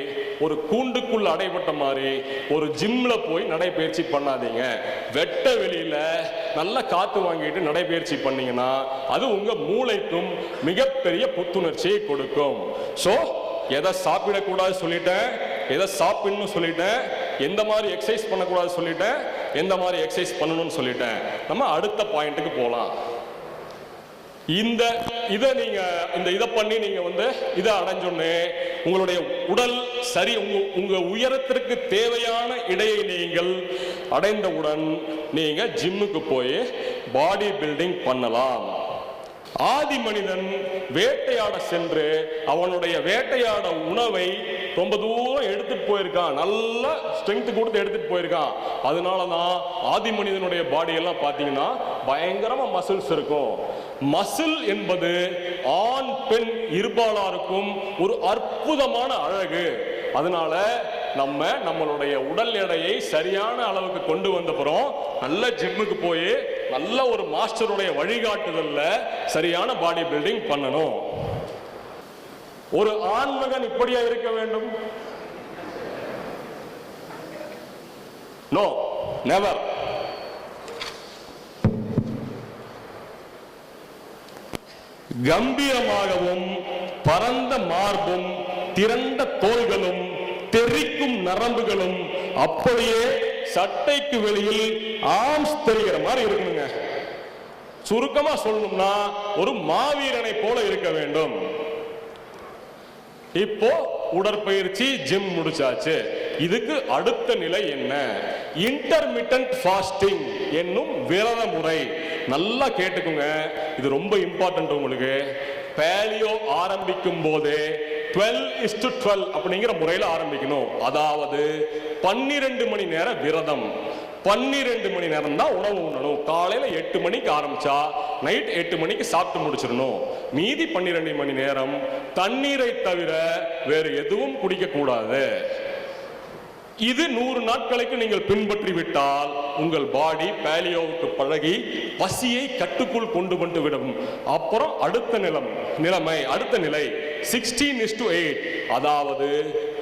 ஒரு கூண்டுக்குள்ள அடைபட்ட மாதிரி ஒரு ஜிம்ல போய் நடைபயிற்சி பண்ணாதீங்க. வெட்ட வெளியில நல்ல காத்து வாங்கிட்டு நடைபயிற்சி பண்ணீங்கன்னா அது உங்க மூளைக்கும் மிகப்பெரிய புத்துணர்ச்சியை கொடுக்கும். சோ எதை சாப்பிடக்கூடாது சொல்லிட்டேன், எதை சாப்பிடணும் சொல்லிட்டேன், எந்த மாதிரி எக்ஸசைஸ் பண்ணக்கூடாது சொல்லிட்டேன், எந்த மாதிரி எக்ஸசைஸ் பண்ணணும்னு சொல்லிட்டேன். நம்ம அடுத்த பாயிண்ட்டுக்கு போலாம். இதை பண்ணி நீங்க இதை அடைஞ்சோன்னே உங்களுடைய உடல் சரி, உங்க உயரத்திற்கு தேவையான இடையை நீங்கள் அடைந்தவுடன் நீங்க ஜிம்முக்கு போய் பாடி பில்டிங் பண்ணலாம். ஆதி மனிதன் வேட்டையாட சென்று அவனுடைய வேட்டையாட உணவை ரொம்ப தூரம் எடுத்துட்டு போயிருக்கான், நல்ல ஸ்ட்ரென்த் கொடுத்து எடுத்துட்டு போயிருக்கான். அதனாலதான் ஆதி மனிதனுடைய பாடி எல்லாம் பாத்தீங்கன்னா பயங்கரமா மசில்ஸ் இருக்கும். மசில் என்பது ஆண் பெண் இருபாலாருக்கும் ஒரு அற்புதமான அழகு. அதனால நம்மளுடைய உடல் எடையை சரியான அளவுக்கு கொண்டு வந்தப்புறம் நல்ல ஜிம்முக்கு போய் நல்ல ஒரு மாஸ்டருடைய வழிகாட்டுதல்ல சரியான பாடி பில்டிங் பண்ணணும். ஒரு ஆண்மகன் இப்படியா இருக்க வேண்டும்? No, never. கம்பீரமாகவும் பரந்த மார்பும் திரண்ட தோள்களும் தெரிக்கும் நரம்புகளும் அப்படியே சட்டைக்கு வெளியில் ஆர்ம்ஸ் தெரிகிற மாதிரி இருக்கணுங்க. சுருக்கமா சொல்லணும்னா ஒரு மாவீரனை போல இருக்க வேண்டும். இப்போ உடற்பயிற்சி ஜிம் முடிச்சாச்சு. இதுக்கு அடுத்த நிலை என்ன? இன்டர்மிட்டன்ட் ஃபாஸ்டிங் என்னும் விரத முறை. நல்லா கேட்டுக்குங்க, இது ரொம்ப இம்பார்ட்டன்ட் உங்களுக்கு. பேலியோ ஆரம்பிக்கும் போதே 12:12 அப்படிங்கிற முறையில் ஆரம்பிக்கணும். அதாவது 12 மணி நேர விரதம். 12 மணி நேரம் தான் உணவு உண்ணணும். காலையில 8 மணிக்கு ஆரம்பிச்சா நைட் 8 மணிக்கு சாப்பிட்டு முடிச்சிடணும். மீதி 12 மணி நேரம் தண்ணீரை தவிர வேறு எதுவும் குடிக்க கூடாது. இது 100 நாட்களுக்கு நீங்கள் பின்பற்றி விட்டால் உங்கள் பாடி பேலியோவுக்கு பழகி பசியை கட்டுக்குள் கொண்டு வந்து விடும். அப்புறம் அடுத்த நிலை 16:8, அதாவது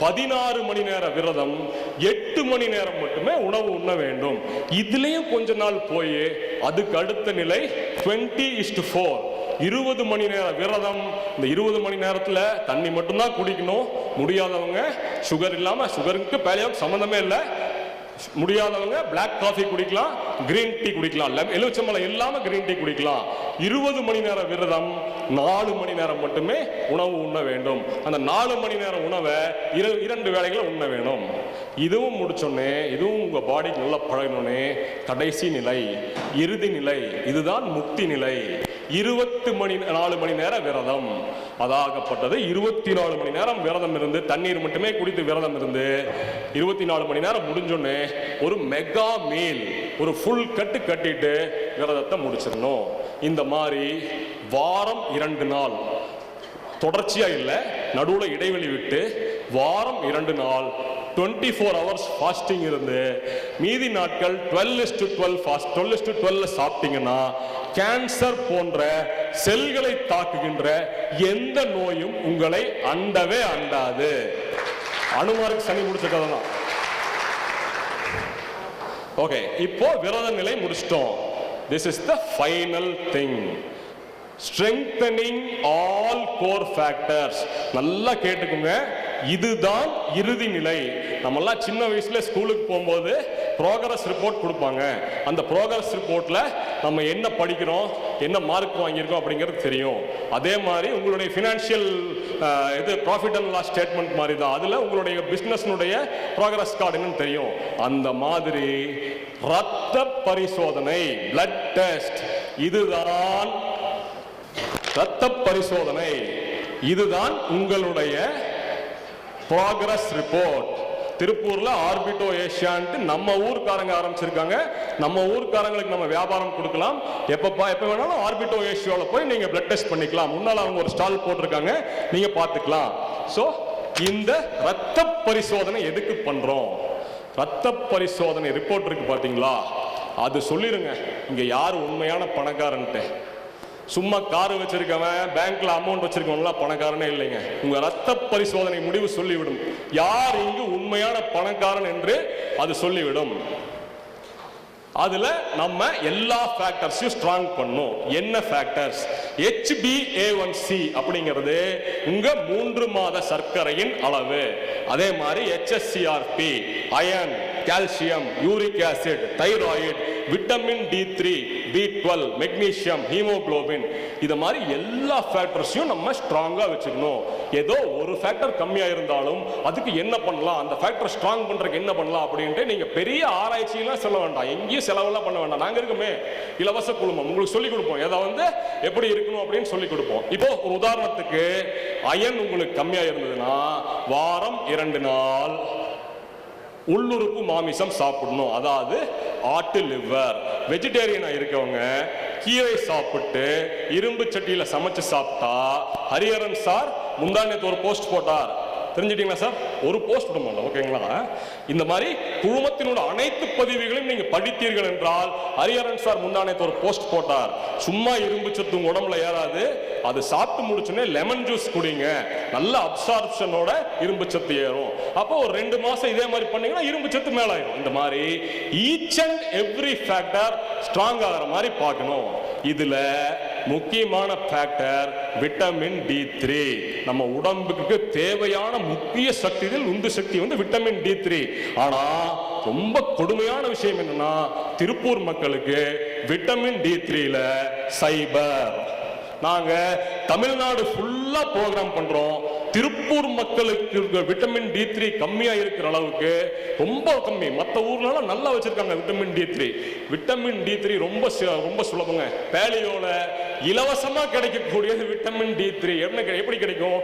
16 மணி நேர விரதம், 8 மணி நேரம் மட்டுமே உணவு உண்ண வேண்டும். இதுலயும் கொஞ்ச நாள் போய் அதுக்கு அடுத்த நிலை 20:4, 20 மணி நேர விரதம். இந்த 20 மணி நேரத்துல தண்ணி மட்டும்தான் குடிக்கணும். முடியாதவங்க சுகர் இல்லாம, சுகருக்கு பேலியோவுக்கு சம்பந்தமே இல்லை, முடியாதவங்க பிளாக் காஃபி குடிக்கலாம், கிரீன் டீ குடிக்கலாம், எலுமிச்சம்பழம் இல்லாம கிரீன் டீ குடிக்கலாம். 20 மணி நேர விரதம், 4 மணி நேரம் மட்டுமே உணவு உண்ண வேண்டும். அந்த 4 மணி நேர உணவை 2 வேளைகளை உண்ண வேணும். இதுவும் முடிச்சோடனே, இதுவும் உங்க பாடிக்கு நல்லா பழகணுன்னே கடைசி நிலை, இறுதி நிலை, இதுதான் முக்தி நிலை. 24 மணி நேர விரதம். அதாகப்பட்டது 24 மணி நேரம் விரதம் இருந்து, தண்ணீர் மட்டுமே குடித்து விரதம் இருந்து 24 மணி நேரம் முடிஞ்சோடனே ஒரு மெகா மீல், ஒரு ஃபுல் கட்டிட்டு விரதத்தை முடிச்சிடணும். இந்த மாதிரி வாரம் 2 நாள் தொடர்ச்சியா இல்லை, நடுவில் இடைவெளி விட்டு வாரம் 2 நாள் 24 hours ஃபாஸ்டிங் இருந்து மீதி நாட்கள் 12:12 சாப்பிட்டீங்கன்னா கேன்சர் போன்ற செல்களை தாக்குகின்ற எந்த நோயும் உங்களை அண்டவே அண்டாது. அனுமாருக்கு சனி முடிச்ச கதை தான். ஓகே, இப்போ விரத நிலை முடிச்சிட்டோம். This is the final thing. Strengthening all core factors. நல்லா கேட்டுக்குங்க, இதுதான் இறுதி நிலை. நம்மெல்லாம் சின்ன வயசுல ஸ்கூலுக்கு போகும்போது ப்ரோக்ரஸ் ரிப்போர்ட் கொடுப்பாங்க. அந்த ப்ரோக்ரஸ் ரிப்போர்ட்ல நம்ம என்ன படிக்கிறோம், என்ன மார்க் வாங்கியிருக்கோம் அப்படிங்கிறது தெரியும். அதே மாதிரி உங்களுடைய ஃபினான்ஷியல் இது ப்ராஃபிட் அண்ட் லாஸ் ஸ்டேட்மெண்ட் மாதிரி தான், அதில் உங்களுடைய பிஸ்னஸ்னுடைய ப்ரோக்ரஸ் கார்டு என்னன்னு தெரியும். அந்த மாதிரி இரத்த பரிசோதனை, பிளட் டெஸ்ட், இதுதான் இரத்த பரிசோதனை, இதுதான் உங்களுடைய ப்ராக்ரஸ் ரிப்போர்ட். திருப்பூர்ல ஆர்பிட்டோ ஏஷியான்ட்டு நம்ம ஊர்க்காரங்க ஆரம்பிச்சிருக்காங்க. நம்ம ஊர்க்காரங்களுக்கு நம்ம வியாபாரம் கொடுக்கலாம். எப்ப வேணாலும் ஆர்பிட்டோ ஏஷியால போய் நீங்க பிளட் டெஸ்ட் பண்ணிக்கலாம். முன்னால அவங்க ஒரு ஸ்டால் போட்டிருக்காங்க, நீங்க பார்த்துக்கலாம். சோ இந்த இரத்த பரிசோதனை எதுக்கு பண்றோம்? இரத்த பரிசோதனை ரிப்போர்ட் இருக்கு பாத்தீங்களா, அது சொல்லிருங்க இங்க யார் உண்மையான பணக்காரன்ட்டு. சும்மா கார் வச்சிருக்கவன், பேங்க்ல அமௌண்ட் வச்சிருக்கவன்லாம் பணக்காரனே இல்லைங்க. உங்க ரத்த பரிசோதனை முடிவு சொல்லிவிடும் யார் இங்கு உண்மையான பணக்காரன் என்று அது சொல்லிவிடும். அதுல நம்ம எல்லா ஃபேக்டர்ஸையும் ஸ்ட்ராங் பண்ணும். என்ன ஃபேக்டர்ஸ்? HbA1c அப்படிங்கிறது உங்க 3 மாத சர்க்கரையின் அளவு. அதே மாதிரி HSCRP, iron, calcium, uric acid, thyroid, vitamin D3, B12, magnesium, haemoglobin, இது மாதிரி எல்லா ஃபேக்டர்ஸையும் நம்ம ஸ்ட்ராங்கா வச்சுக்கணும். ஏதோ ஒரு ஃபேக்டர் கம்மியா இருந்தாலும் அதுக்கு என்ன பண்ணலாம், அந்த ஃபேக்டர் ஸ்ட்ராங் பண்றதுக்கு என்ன பண்ணலாம் அப்படின்ட்டு நீங்க பெரிய ஆராய்ச்சியெல்லாம் சொல்ல வேண்டாம், எங்கேயும் செலவெல்லாம் பண்ண வேண்டாம். நாங்க இருக்குமே இலவச குழுமம், உங்களுக்கு சொல்லிக் கொடுப்போம். ஏதாவது எப்படி இருக்கணும் அப்படின்னு சொல்லி கொடுப்போம். இப்போ ஒரு உதாரணத்துக்கு அயன் உங்களுக்கு கம்மியா இருந்ததுன்னா வாரம் 2 நாள் உள்ளுறுப்பு மாமிசம் சாப்பிடணும். அதாவது ஆட்டு லிவர். வெஜிடேரியனா இருக்கவங்க கீரை சாப்பிட்டு இரும்பு சட்டியில சமைச்சு சாப்பிட்டா, ஹரிஹரன் சார் முந்தானத்து ஒரு போஸ்ட் போட்டார், தெரிஞ்சிட்டீங்களா சார்? ஒரு போஸ்ட் விட மாட்டோம், ஓகேங்களா? இந்த மாதிரி குழுமத்தினோட அனைத்து பதிவுகளையும் நீங்க படித்தீர்கள் என்றால், ஹரிஹரன் சார் முந்தானத்து ஒரு போஸ்ட் போட்டார், சும்மா இரும்பு சத்து உங்க உடம்புல ஏறாது, அது சாப்பிட்டு முடிச்சுனே லெமன் ஜூஸ் குடிங்க, நல்ல அப்சார்ப்ஷனோட இரும்பு சத்து ஏறும். அப்போ ஒரு 2 மாசம் இதே மாதிரி பண்ணீங்கன்னா இரும்பு சத்து மேல ஆயிடும். இந்த மாதிரி each and every factor strong ஆகிற மாதிரி பார்க்கணும். இதுல முக்கியமான ஃபேக்டர் விட்டமின் D3. நம்ம உடம்புக்கு தேவையான முக்கிய சக்திகள் உந்து சக்தி விட்டமின் D3. ஆனா ரொம்ப கொடுமையான விஷயம் என்னன்னா, திருப்பூர் மக்களுக்கு விட்டமின் D3ல சைபர். நாங்க தமிழ்நாடு ஃபுல்லா ப்ரோக்ராம் பண்றோம், திருப்பூர் மக்களுக்கு விட்டமின் D3 கம்மியா இருக்கிற அளவுக்கு ரொம்ப கம்மி. மற்ற ஊர்ல நல்லா வச்சிருக்காங்க விட்டமின் D3. விட்டமின் D3 ரொம்ப சுலபங்க. பேலியோல இலவசமா கிடைக்கக்கூடியது விட்டமின் D3. எப்படி கிடைக்கும்?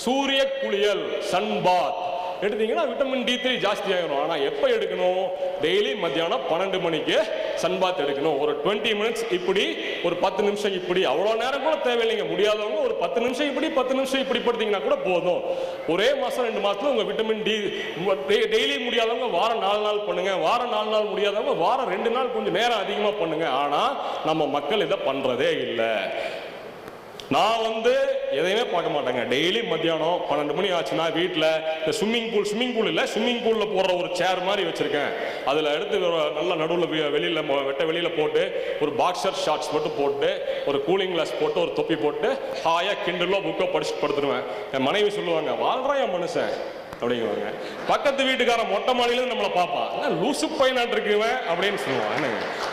சூரிய குளியல், சன்பாத் எடுத்தீங்கன்னா விட்டமின் D3 ஜாஸ்தி ஆகிடும். ஆனா எப்ப எடுக்கணும்? டெய்லி மத்தியானம் 12 மணிக்கு சன்பாத் எடுக்கணும். ஒரு 20 மினிட்ஸ் இப்படி, ஒரு 10 நிமிஷம் இப்படி. அவ்வளவு நேரம் கூட தேவையில்லைங்க. முடியாதவங்க ஒரு 10 நிமிஷம் இப்படி, 10 நிமிஷம் இப்படி படுத்தீங்கன்னா கூட போதும். ஒரே மாசம் 2 மாசத்துல உங்க விட்டமின் D. டெய்லி முடியாதவங்க வாரம் 4 நாள் பண்ணுங்க. வாரம் 4 நாள் முடியாதவங்க வாரம் 2 நாள் கொஞ்சம் நேரம் அதிகமா பண்ணுங்க. ஆனா நம்ம மக்கள் இதை பண்றதே இல்லை. நான் எதையுமே பார்க்க மாட்டேங்க. டெய்லி மத்தியானம் 12 மணி ஆச்சுன்னா வீட்டில் இந்த ஸ்விம்மிங் பூல் இல்லை, ஸ்விம்மிங் பூலில் போடுற ஒரு சேர் மாதிரி வச்சிருக்கேன். அதில் எடுத்து நல்ல நடுவில் வெளியில் போட்டு ஒரு பாக்ஸர் ஷார்ட்ஸ் மட்டும் போட்டு ஒரு கூலிங் கிளாஸ் போட்டு ஒரு தொப்பி போட்டு ஹாயாக கிண்டலோ புக்கோ படிச்சுட்டு படுத்துருவேன். என் மனைவி சொல்லுவாங்க, வாழ்றான் என் மனுஷன் அப்படிங்குவாங்க. பக்கத்து வீட்டுக்கார மொட்டை மாடியில நம்மளை பார்ப்பான், லூசு பையனாட்டு இருக்குவேன் அப்படின்னு சொல்லுவாங்க.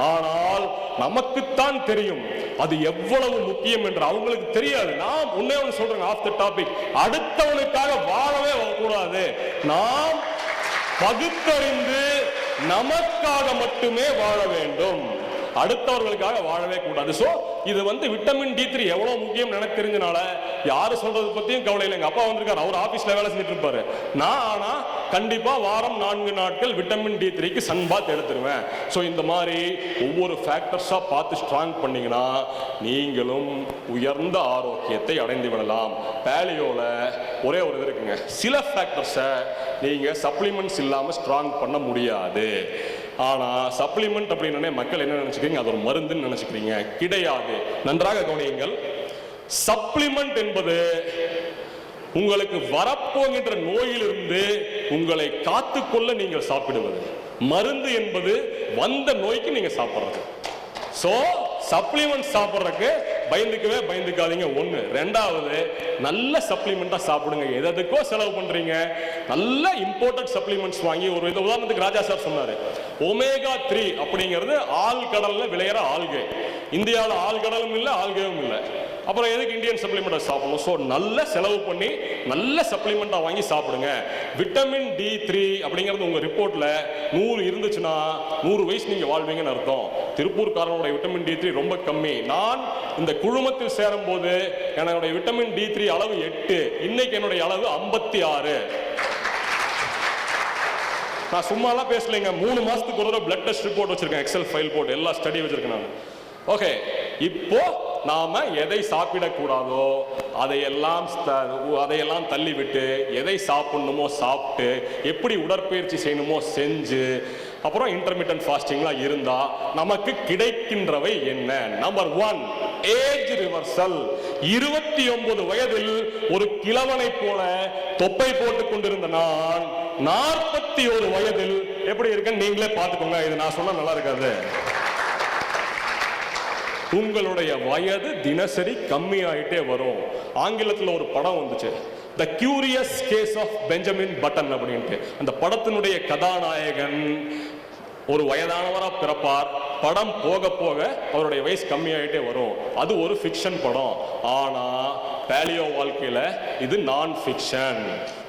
ஆனால் நமக்குத்தான் தெரியும் அது எவ்வளவு முக்கியம் என்று. அவங்களுக்கு தெரியாது. நான் ஒன்னே ஒன்று சொல்றேன் ஆஃப் த டாபிக். அடுத்தவனுக்காக வாழவே கூடாது. நாம் பகுத்தறிந்து நமக்காக மட்டுமே வாழ வேண்டும். அடுத்தவர்களுக்காக வாழவே கூடாது. சோ இது விட்டமின் D3 எவ்வளவு முக்கியம் எனக்கு தெரிஞ்சனால யாரு சொல்றது பத்தியும் கவலை இல்லை. எங்க அப்பா வந்திருக்காரு, அவர் ஆபீஸ்ல வேலை செஞ்சுட்டு இருப்பாரு. நான் ஆனா கண்டிப்பா வாரம் 4 நாட்கள் விட்டமின் D3க்கு சன்பாத் எடுத்துருவேன். சோ இந்த மாதிரி ஒவ்வொரு ஃபேக்டர்ஸா பார்த்து ஸ்ட்ராங் பண்ணீங்கன்னா நீங்களும் உயர்ந்த ஆரோக்கியத்தை அடைந்து விடலாம். பேலியோல ஒரே ஒரு இது இருக்குங்க, சில ஃபேக்டர்ஸை நீங்க சப்ளிமெண்ட்ஸ் இல்லாம ஸ்ட்ராங் பண்ண முடியாது. ஆனா சப்ளிமெண்ட் அப்படின்னே மக்கள் என்ன நினைச்சுக்கிறீங்க? அது ஒரு மருந்துன்னு நினைச்சுக்கிறீங்க. கிடையாது. நன்றாக கவனியுங்கள். சப்ளிமெண்ட் என்பது உங்களுக்கு வரப்போகின்ற நோயிலிருந்து உங்களை காத்துக்கொள்ள நீங்கள் சாப்பிடுவது. மருந்து என்பது வந்த நோய்க்கு நீங்க சாப்பிடுறது. சோ சப்ளிமெண்ட் சாப்பிடுறதுக்கு பயந்துக்காதீங்க. ஒண்ணு. ரெண்டாவது, நல்ல சப்ளிமெண்டா சாப்பிடுங்க. எதுக்கோ செலவு பண்றீங்க, நல்ல இம்போர்ட்டட் சப்ளிமெண்ட்ஸ் வாங்கி. ஒரு உதாரணத்துக்கு ராஜா சார் சொன்னாரு, ஒமேகா 3 அப்படிங்கிறது ஆழ்கடல்ல விளையிற ஆல்கே. இந்தியாவில் ஆழ்கடலும் இல்லை, ஆல்கேவும் இல்லை. அப்புறம் எதுக்கு இந்தியன் சப்ளிமெண்ட் சாப்பிடணும்? ஸோ நல்ல செலவு பண்ணி நல்ல சப்ளிமெண்டா வாங்கி சாப்பிடுங்க. விட்டமின் D3 அப்படிங்கிறது உங்க ரிப்போர்ட்ல 100 இருந்துச்சுன்னா 100 வயசு நீங்க வாழ்வீங்கன்னு அர்த்தம். திருப்பூர்காரனுடைய விட்டமின் D3 ரொம்ப கம்மி. நான் இந்த குழுமத்தில் சேரும் போது என்னுடைய விட்டமின் D3 அளவு 8, இன்னைக்கு என்னுடைய அளவு 56. நான் சும்மாலாம் பேசலைங்க. 3 மாசத்துக்கு ஒரு பிளட் டெஸ்ட் ரிப்போர்ட் வச்சிருக்கேன், எக்ஸல் ஃபைல் போட்டு எல்லா ஸ்டடி வச்சிருக்கேன் நான். ஓகே, இப்போ நாம எதை சாப்பிடக்கூடாதோ அதையெல்லாம் தள்ளிவிட்டு எதை சாப்பிடணுமோ சாப்பிட்டு, எப்படி உடற்பயிற்சி செய்யணுமோ செஞ்சு, அப்புறம் இன்டர்மிட்டன்ட் ஃபாஸ்டிங்லாம் இருந்தா நமக்கு கிடைக்கின்றவை என்ன? Number 1, age reversal. 29 வயதில் ஒரு கிழவனை போல தொப்பை போட்டுக் கொண்டிருந்த நான் 41 வயதில் எப்படி இருக்கேன்னு நீங்களே பார்த்துக்கோங்க. இது நான் சொன்னா நல்லா இருக்காது. உங்களுடைய வயது தினசரி கம்மியாயிட்டே வரும். ஆங்கிலத்தில் ஒரு படம் வந்துச்சு, the curious case of Benjamin Button அப்படின்ட்டு. அந்த படத்தினுடைய கதாநாயகன் ஒரு வயதானவரா பிறப்பார். படம் போக போக அவருடைய வயசு கம்மியாயிட்டே வரும். அது ஒரு ஃபிக்ஷன் படம். ஆனா பேலியோ வாழ்க்கையில இது நான் ஃபிக்ஷன்.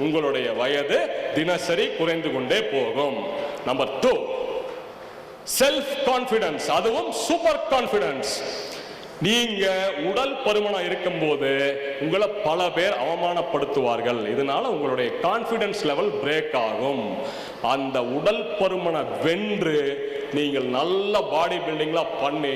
உங்களுடைய வயது தினசரி குறைந்து கொண்டே போகும். நம்பர் 2, செல்ஃப் கான்பிடன்ஸ், அதுவும் சூப்பர் கான்பிடன்ஸ். நீங்க உடல் பருமனா இருக்கும் போது உங்களை பல பேர் அவமானப்படுத்துவார்கள். இதனால உங்களுடைய கான்பிடன்ஸ் லெவல் பிரேக் ஆகும். அந்த உடல் பருமனை வென்று நீங்கள் நல்ல பாடி பில்டிங்ல பண்ணி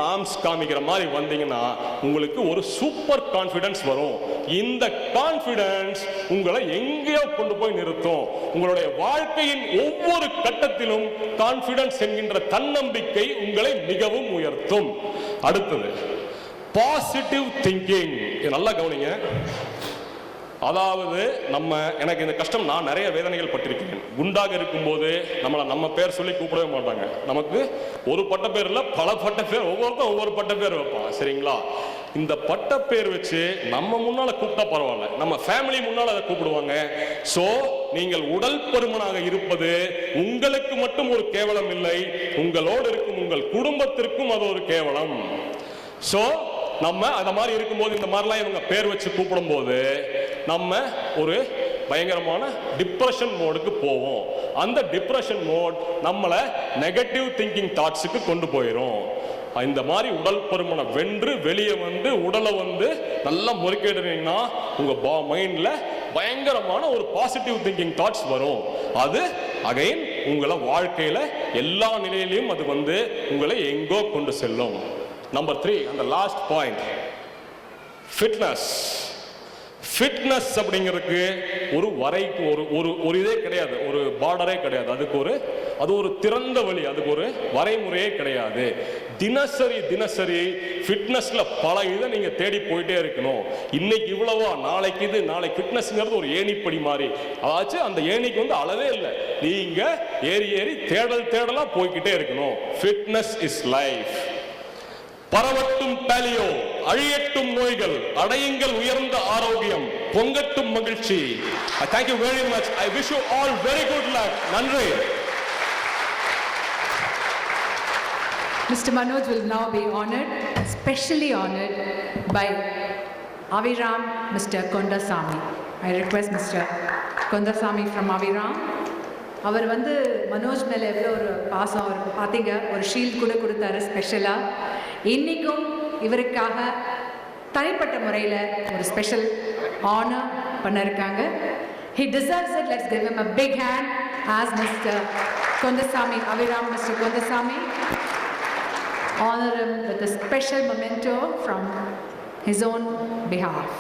ஆர்ம்ஸ் காமிக்கிற மாதிரி வந்தீங்கன்னா உங்களுக்கு ஒரு சூப்பர் கான்பிடன்ஸ் வரும். இந்த கான்பிடன்ஸ் உங்களை எங்கேயோ கொண்டு போய் நிறுத்தும். உங்களுடைய வாழ்க்கையின் ஒவ்வொரு கட்டத்திலும் கான்பிடன்ஸ் என்கின்ற தன்னம்பிக்கை உங்களை மிகவும் உயர்த்தும். அடுத்தது பாசிட்டிவ் திங்கிங். நல்லா கவனிங்க. அதாவது எனக்கு இந்த கஷ்டம், நான் நிறைய வேதனைகள் பட்டிருக்கிறேன். குண்டாக இருக்கும்போது நம்ம பேர் சொல்லி கூப்பிடவே மாட்டாங்க. நமக்கு ஒரு பட்ட பேர் இல்ல, பல பட்ட பேர், ஒவ்வொருத்தரும் ஒவ்வொரு பட்ட பேர் வைப்பான். சரிங்களா? இந்த பட்ட பேர் வச்சு நம்ம முன்னால கூப்பிட்டா பரவாயில்ல, நம்ம ஃபேமிலி முன்னால அதை கூப்பிடுவாங்க. சோ நீங்கள் உடல் பருமனாக இருப்பது உங்களுக்கு மட்டும் ஒரு கேவலம் இல்லை, உங்களோடு இருக்கும் உங்கள் குடும்பத்திற்கும் அது ஒரு கேவலம். சோ நம்ம அந்த மாதிரி இருக்கும்போது இந்த மாதிரிலாம் இவங்க பேர் வச்சு கூப்பிடும் போது நம்ம ஒரு பயங்கரமான டிப்ரெஷன் மோடுக்கு போவோம். அந்த டிப்ரெஷன் மோட் நம்மளை நெகட்டிவ் திங்கிங் தாட்ஸுக்கு கொண்டு போயிடும். இந்த மாதிரி உடல் பருமனை வென்று வெளியே வந்து உடலை வந்து நல்லா முறுக்கிடுறீங்கன்னா உங்க மைண்ட்ல பயங்கரமான ஒரு பாசிட்டிவ் திங்கிங் தாட்ஸ் வரும். அது அகைன் உங்களை வாழ்க்கையில எல்லா நிலையிலையும் அது வந்து உங்களை எங்கோ கொண்டு செல்லும். நம்பர் 3, அந்த லாஸ்ட் பாயிண்ட், ஃபிட்னஸ். ஃபிட்னஸ் அப்படிங்கிறதுக்கு ஒரு வரைக்கு ஒரு இதே கிடையாது, ஒரு பார்டரே கிடையாது. அது ஒரு திறந்த வழி, அதுக்கு ஒரு வரைமுறையே கிடையாது. தினசரி ஃபிட்னஸ்ல பல இதை நீங்க தேடி போயிட்டே இருக்கணும். இன்னைக்கு இவ்வளவா, நாளைக்கு இது, நாளைக்கு ஃபிட்னஸ்ங்கிறது ஒரு ஏணிப்படி மாதிரி. அதாச்சும் அந்த ஏணிக்கு வந்து அளவே இல்லை, நீங்க ஏறி தேடலா போய்கிட்டே இருக்கணும். Fitness is life. பரவட்டும் பாலியோ, அழியட்டும் நோய்கள், அடையுங்கள் உயர்ந்த ஆரோக்கியம், பொங்கட்டும் மகிழ்ச்சி. I thank you very much. I wish you all very good luck. நன்றி. Mr. Manoj will now be honored, specially honored by Aviram, Mr. Kondasamy. I request Mr. Kondasamy from Aviram. அவர் வந்து மனோஜ் மேலே எவ்வளோ ஒரு பாசம், அவர் பார்த்தீங்க, ஒரு ஷீல்ட் கூட கொடுத்தாரு ஸ்பெஷலாக. இன்றைக்கும் இவருக்காக தனிப்பட்ட முறையில் ஒரு ஸ்பெஷல் ஆனர் பண்ணிருக்காங்க. He deserves it. Let's give him a big hand as Mr. Kondasamy, Aviram, Mr. Kondasamy. Honor him with a special memento from his own behalf.